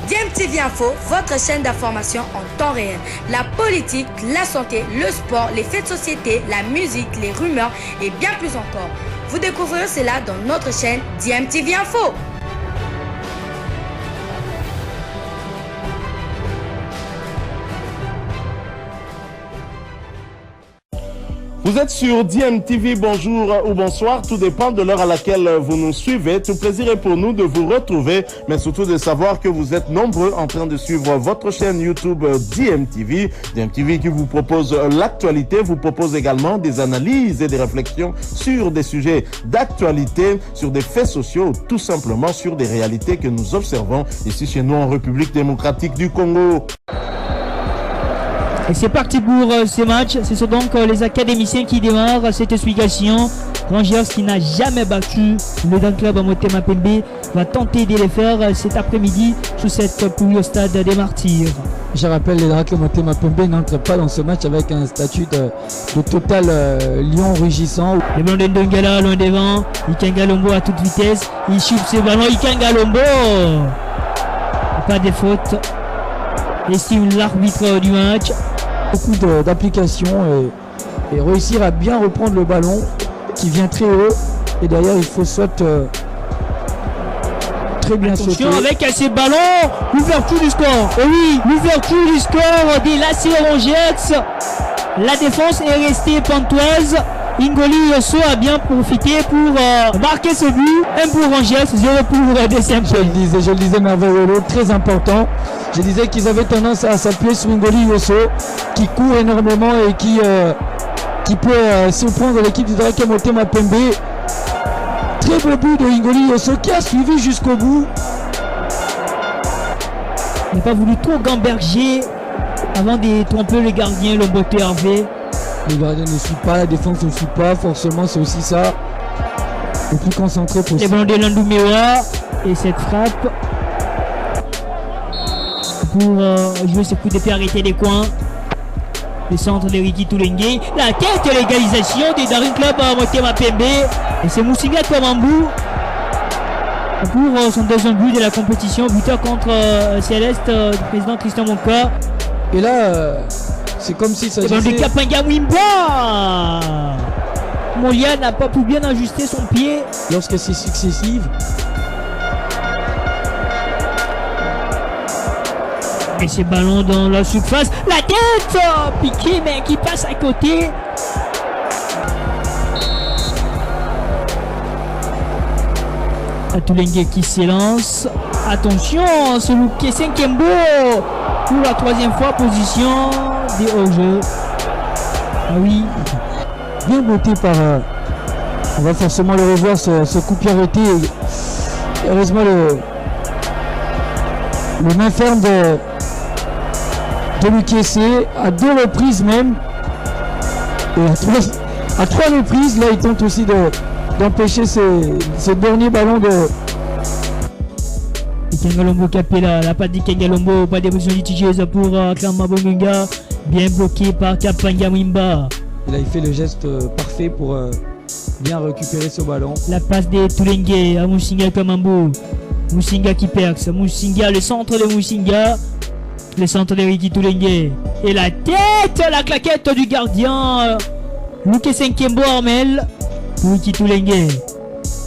DMTV Info, votre chaîne d'information en temps réel. La politique, la santé, le sport, les faits de société, la musique, les rumeurs et bien plus encore. Vous découvrirez cela dans notre chaîne DMTV Info. Vous êtes sur DMTV, bonjour ou bonsoir, tout dépend de l'heure à laquelle vous nous suivez. Tout plaisir est pour nous de vous retrouver, mais surtout de savoir que vous êtes nombreux en train de suivre votre chaîne YouTube DMTV. DMTV qui vous propose l'actualité, vous propose également des analyses et des réflexions sur des sujets d'actualité, sur des faits sociaux, tout simplement sur des réalités que nous observons ici chez nous en République démocratique du Congo. Et c'est parti pour ce match. Ce sont donc les académiciens qui démarrent cette explication. Rangers qui n'a jamais battu le Dan Club à Motema Pembe va tenter de les faire cet après-midi sous cette pluie au stade des Martyrs. Je rappelle, les Drake Motema Pembe n'entrent pas dans ce match avec un statut de total lion rugissant. Le ballon de Ndongala loin devant. Ikenga Lombo à toute vitesse. Il chope ce ballon. Ikenga Lombo. Pas de faute. Estime l'arbitre du match. Beaucoup d'applications et réussir à bien reprendre le ballon qui vient très haut et derrière il faut soit très bien sauter. Attention avec ces ballons, l'ouverture du score. Et oui, l'ouverture du score des Lacé Rangers. La défense est restée pantoise. Ingoli Yosso a bien profité pour marquer ce but. 1 pour Rangers, 0 pour DCMP. Je le disais merveilleux, très important. Je disais qu'ils avaient tendance à s'appuyer sur Ingoli Yosso qui court énormément et qui peut surprendre l'équipe du Drake Motema Pembe. Très beau but de Ingoli Yosso qui a suivi jusqu'au bout. Il n'a pas voulu trop gamberger avant de tromper le gardien, le beauté Hervé. Le gardien ne suit pas, la défense ne suit pas, forcément c'est aussi ça. Le plus concentré possible. Les ballons de Landoumewa et cette frappe pour jouer ce coup d'épée arrêté des coins. Le centre de Ricky Toulengue. La tête de l'égalisation des Daring Club à Motema Pembe. Et c'est Moussinga Kamambou pour son deuxième but de la compétition. Buteur contre Céleste du président Christian Monka. Et là, c'est comme si ça... Le ballon de Kapanga Mwimba. Molia n'a pas pu bien ajuster son pied. Lorsque c'est successif. Et ces ballons dans la surface. La tête piqué mais qui passe à côté. Toulengue qui s'élance. Attention, ce Luke Senkembo pour la 3e fois, position des hors-jeu. Ah oui. Bien botté par... on va forcément le revoir, ce coup arrêté. Heureusement le main ferme de Lukese à 2 reprises même. Et à 3 reprises, là il tente aussi d'empêcher ce dernier ballon de... Kengalombo capé la patte de Kengalombo, pas d'évolution litigieuse pour Klama Bongunga, bien bloqué par Kapanga Mwimba. Et là il fait le geste parfait pour bien récupérer ce ballon. La passe de Toulengue à Moussinga Kamambo. Moussinga qui perce, Moussinga, le centre de Moussinga. Le centre de Ricky Toulengue. Et la tête, la claquette du gardien Luke Senkembo Armel. Ricky Toulengue.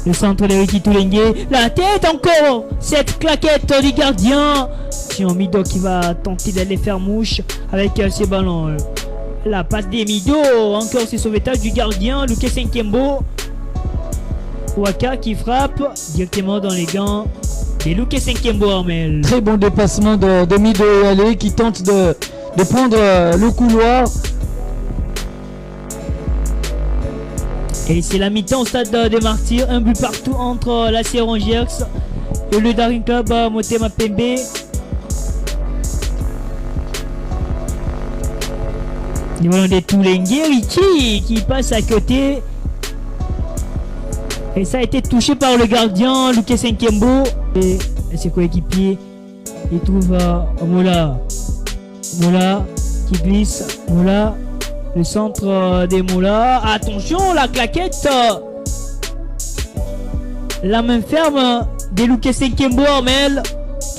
Le centre de Ricky Toulengue. La tête encore. Cette claquette du gardien. Sion Mido qui va tenter d'aller faire mouche avec ses ballons. La passe des Mido. Encore ce sauvetage du gardien Luke Senkembo. Waka qui frappe directement dans les gants. Et Luke Senkembo Armel. Très bon dépassement de Mido et Allé qui tente de prendre le couloir. Et c'est la mi-temps au stade des Martyrs. Un but partout entre la Rangers et le Daring Club à Motema Pembe. Le ballon de Toulengue, Ricky qui passe à côté. Et ça a été touché par le gardien Luke Senkembo. Et ses coéquipiers, il trouve Mola. Mola qui glisse. Mola, le centre des Mola. Attention, la claquette. La main ferme de Luke Senkembo Armel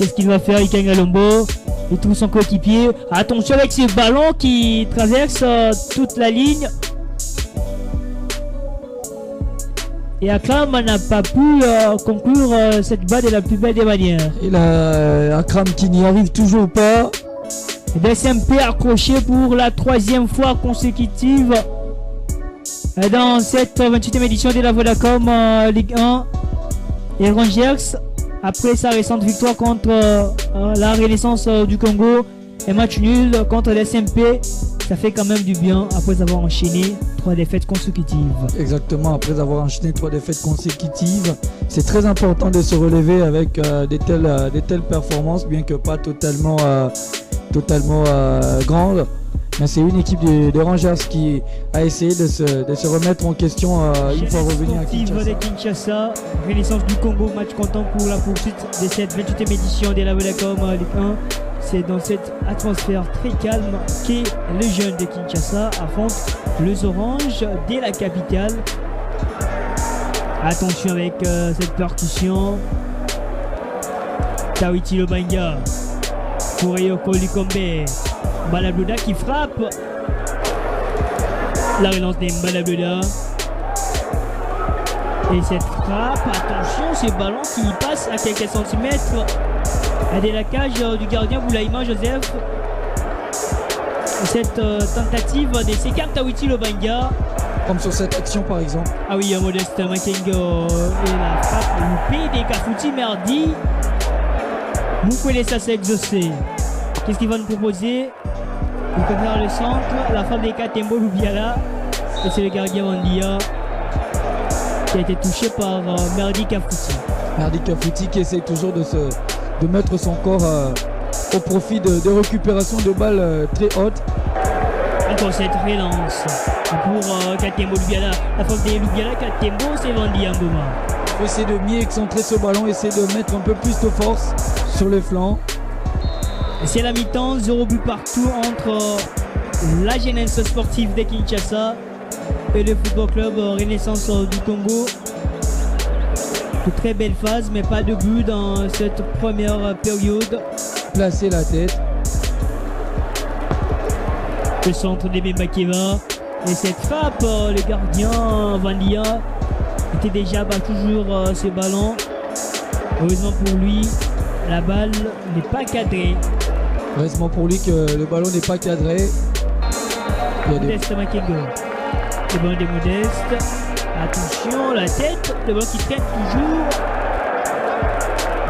Qu'est-ce qu'il va faire, Ikenga Lombo? Il trouve son coéquipier. Attention avec ce ballon qui traverse toute la ligne. Et Akram n'a pas pu conclure cette balle de la plus belle des manières. Et là, Akram qui n'y arrive toujours pas. DSMP accroché pour la 3e fois consécutive dans cette 28e édition de la Vodacom Ligue 1. Et Rangers, après sa récente victoire contre la Renaissance du Congo, un match nul contre l'SMP, ça fait quand même du bien après avoir enchaîné 3 défaites consécutives. Exactement, après avoir enchaîné 3 défaites consécutives, c'est très important de se relever avec des telles performances, bien que pas totalement grandes. Mais c'est une équipe de Rangers qui a essayé de se remettre en question une fois revenu à Kinshasa. Renaissance du Congo, match comptant pour la poursuite de cette 28e édition de la Vodacom Ligue 1. C'est dans cette atmosphère très calme que les jeunes de Kinshasa affrontent les Oranges de la capitale. Attention avec cette percussion. Tawiti Lobanga pour Yoko Lukombe. Balabluda qui frappe. La relance des Balabluda. Et cette frappe, attention, ce ballon qui passe à quelques centimètres de la cage du gardien Boulaïma Joseph. Cette tentative de Sekam Tawiti Lobanga. Comme sur cette action par exemple. Ah oui, Modeste Makengo et la frappe loupée des Kafouti Merdi. Moukwele ça s'est exaucé. Qu'est-ce qu'il va nous proposer? Il peut faire le centre, la frappe des Katembo Loubiala. Et c'est le gardien Wandia qui a été touché par Merdi Kafouti. Merdi Kafouti qui essaie toujours de mettre son corps au profit de récupération de balles très hautes. Encore cette relance pour Katembo Loubiala. La frappe des Loubiala, Katembo, c'est Wandia Ngoma. Il faut essayer de mieux excentrer ce ballon, essayer de mettre un peu plus de force sur les flancs. C'est la mi-temps, 0 but partout entre la jeunesse sportive de Kinshasa et le football club Renaissance du Congo. De très belle phase, mais pas de but dans cette première période. Placer la tête. Le centre de Mbakeva. Et cette frappe, le gardien Vandia était déjà toujours ce ballon. Heureusement pour lui, la balle n'est pas cadrée. Heureusement pour lui que le ballon n'est pas cadré. Modeste Makengo. Le ballon des Modestes. Attention, la tête. Le ballon qui traîne toujours.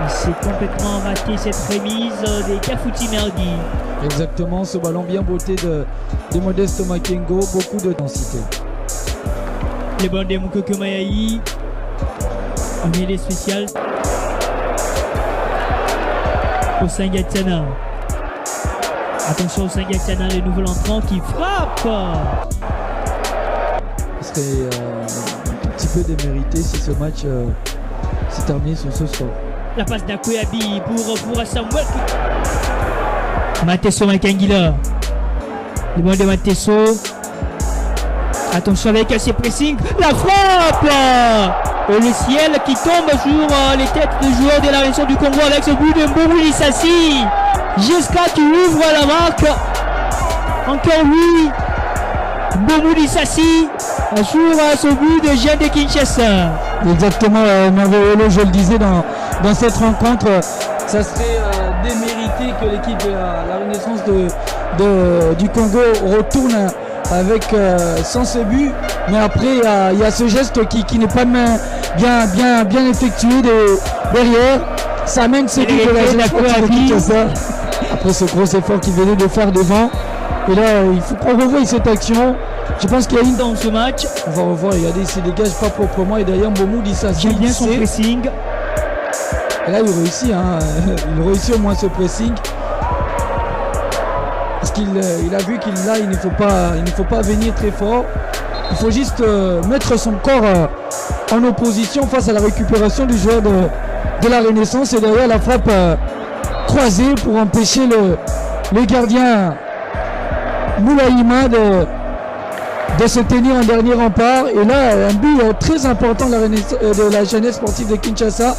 Il s'est complètement raté cette remise des Kafouti Merdi. Exactement, ce ballon bien botté de Modeste Makengo. Beaucoup de densité. Le ballon des Moukoko Mayaï. Un milieu spécial. Au Sangatiana. Attention au Sangatiana, le nouvel entrant qui frappe. Ce serait un petit peu démérité si ce match s'est terminé sur ce score. La passe d'Akoyabi pour Samuel. Matesso Makangila. Le ballon de Matesso. Attention avec ses pressings. La frappe. Et le ciel qui tombe sur les têtes des joueurs de la Renaissance du Congo avec ce but de Mboumouli Sassi. Jusqu'à qui ouvre la marque. Encore lui. Mboumouli Sassi sur ce but de Jean de Kinshasa. Exactement, Merveilleux, je le disais dans cette rencontre, ça serait démérité que l'équipe de la Renaissance du Congo retourne avec sans ce but, mais après il y a ce geste qui n'est pas bien effectué derrière. Ça amène ce but de la jeunesse après ce gros effort qu'il venait de faire devant. Et là, il faut qu'on revoie cette action. Je pense qu'il y a une dans ce match. On va revoir, regardez, il se dégage pas proprement. Et d'ailleurs, Mbomou dit ça. J'aime bien son pressing. Et là, il réussit, il réussit au moins ce pressing. Parce qu'il a vu qu'il ne faut pas venir très fort. Il faut juste mettre son corps en opposition face à la récupération du joueur de la Renaissance. Et derrière, la frappe croisée pour empêcher le gardien Moulaïma de se tenir en dernier rempart. Et là, un but très important de la jeunesse sportive de Kinshasa.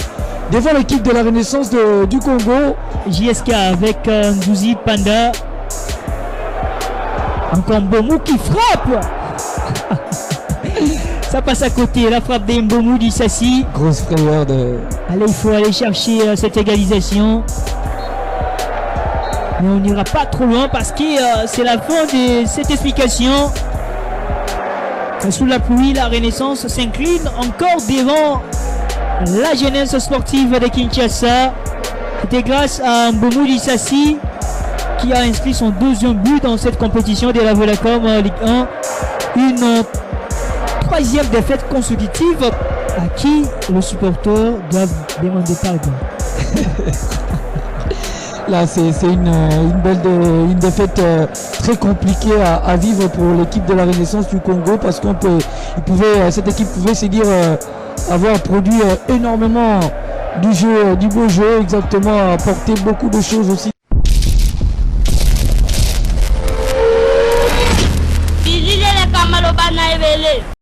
devant l'équipe de la Renaissance du Congo. JSK avec Ngouzi Panda. Encore Mbomou qui frappe. Ça passe à côté, la frappe d'Mbomou d'Issassi. Grosse frayeur de... Allez, il faut aller chercher cette égalisation. Mais on n'ira pas trop loin parce que c'est la fin de cette explication. Sous la pluie, la Renaissance s'incline encore devant la jeunesse sportive de Kinshasa. C'était grâce à Mbomou Dissassi qui a inscrit son deuxième but dans cette compétition de la Vodacom Ligue 1. Une troisième défaite consécutive à qui les supporters doivent demander pardon. Là, c'est une défaite très compliquée à vivre pour l'équipe de la Renaissance du Congo parce cette équipe pouvait se dire avoir produit énormément du beau jeu, exactement, apporter beaucoup de choses aussi.